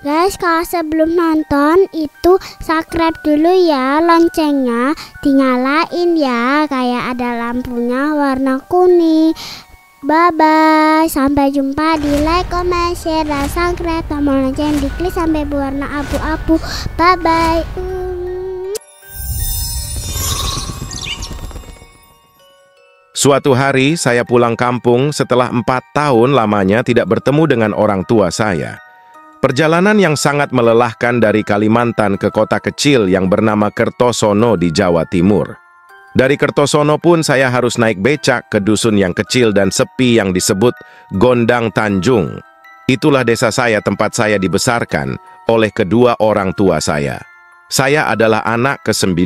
Guys, kalau sebelum nonton itu subscribe dulu ya, loncengnya dinyalain ya, kayak ada lampunya warna kuning. Bye bye, sampai jumpa di like, comment, share, dan subscribe. Tombol lonceng diklik sampai berwarna abu-abu. Bye bye. Suatu hari saya pulang kampung setelah 4 tahun lamanya tidak bertemu dengan orang tua saya. Perjalanan yang sangat melelahkan dari Kalimantan ke kota kecil yang bernama Kertosono di Jawa Timur. Dari Kertosono pun saya harus naik becak ke dusun yang kecil dan sepi yang disebut Gondang Tanjung. Itulah desa saya tempat saya dibesarkan oleh kedua orang tua saya. Saya adalah anak ke-9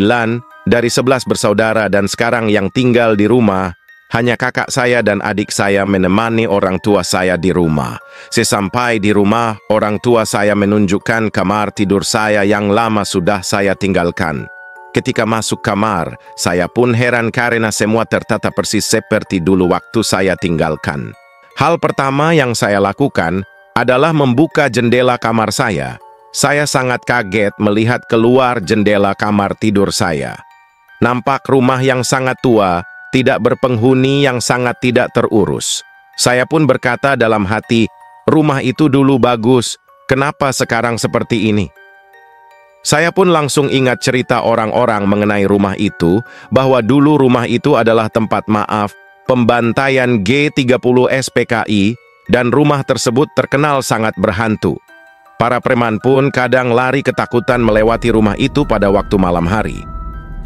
dari 11 bersaudara dan sekarang yang tinggal di rumah hanya kakak saya dan adik saya menemani orang tua saya di rumah. Sesampai di rumah, orang tua saya menunjukkan kamar tidur saya yang lama sudah saya tinggalkan. Ketika masuk kamar, saya pun heran karena semua tertata persis seperti dulu waktu saya tinggalkan. Hal pertama yang saya lakukan adalah membuka jendela kamar saya. Saya sangat kaget melihat keluar jendela kamar tidur saya. Nampak rumah yang sangat tua, tidak berpenghuni yang sangat tidak terurus. Saya pun berkata dalam hati, rumah itu dulu bagus, kenapa sekarang seperti ini? Saya pun langsung ingat cerita orang-orang mengenai rumah itu, bahwa dulu rumah itu adalah tempat maaf, pembantaian G30 SPKI, dan rumah tersebut terkenal sangat berhantu. Para preman pun kadang lari ketakutan melewati rumah itu pada waktu malam hari.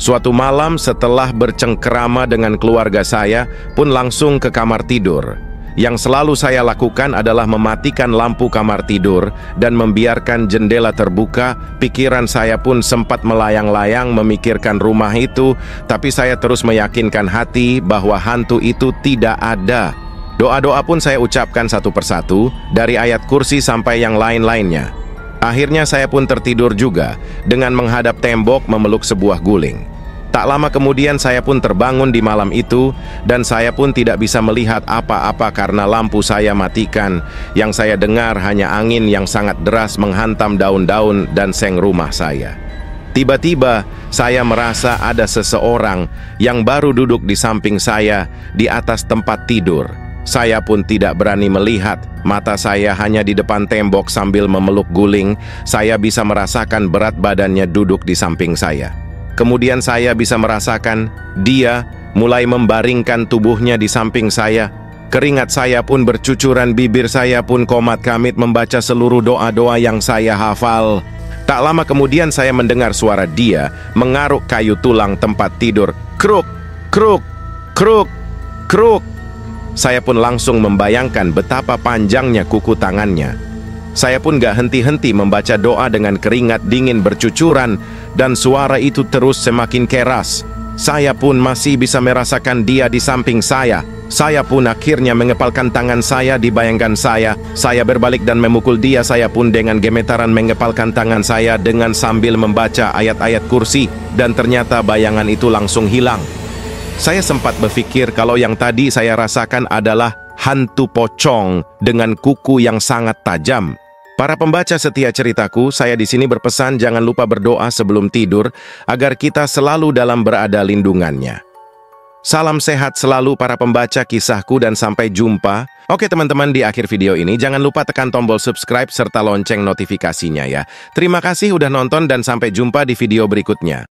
Suatu malam setelah bercengkerama dengan keluarga saya pun langsung ke kamar tidur. Yang selalu saya lakukan adalah mematikan lampu kamar tidur dan membiarkan jendela terbuka. Pikiran saya pun sempat melayang-layang memikirkan rumah itu, tapi saya terus meyakinkan hati bahwa hantu itu tidak ada. Doa-doa pun saya ucapkan satu persatu, dari ayat kursi sampai yang lain-lainnya. Akhirnya saya pun tertidur juga dengan menghadap tembok memeluk sebuah guling. Tak lama kemudian saya pun terbangun di malam itu dan saya pun tidak bisa melihat apa-apa karena lampu saya matikan. Yang saya dengar hanya angin yang sangat deras menghantam daun-daun dan seng rumah saya. Tiba-tiba saya merasa ada seseorang yang baru duduk di samping saya di atas tempat tidur. Saya pun tidak berani melihat, mata saya hanya di depan tembok sambil memeluk guling. Saya bisa merasakan berat badannya duduk di samping saya. Kemudian saya bisa merasakan dia mulai membaringkan tubuhnya di samping saya. Keringat saya pun bercucuran, bibir saya pun komat-kamit membaca seluruh doa-doa yang saya hafal. Tak lama kemudian saya mendengar suara dia mengaruk kayu tulang tempat tidur. Kruk, kruk, kruk, kruk. Saya pun langsung membayangkan betapa panjangnya kuku tangannya. Saya pun gak henti-henti membaca doa dengan keringat dingin bercucuran dan suara itu terus semakin keras. Saya pun masih bisa merasakan dia di samping saya. Saya pun akhirnya mengepalkan tangan saya di bayangan saya. Saya berbalik dan memukul dia. Saya pun dengan gemetaran mengepalkan tangan saya dengan sambil membaca ayat-ayat kursi dan ternyata bayangan itu langsung hilang. Saya sempat berpikir kalau yang tadi saya rasakan adalah hantu pocong dengan kuku yang sangat tajam. Para pembaca setia ceritaku, saya di sini berpesan jangan lupa berdoa sebelum tidur agar kita selalu dalam berada lindungannya. Salam sehat selalu para pembaca kisahku dan sampai jumpa. Oke teman-teman, di akhir video ini jangan lupa tekan tombol subscribe serta lonceng notifikasinya ya. Terima kasih udah nonton dan sampai jumpa di video berikutnya.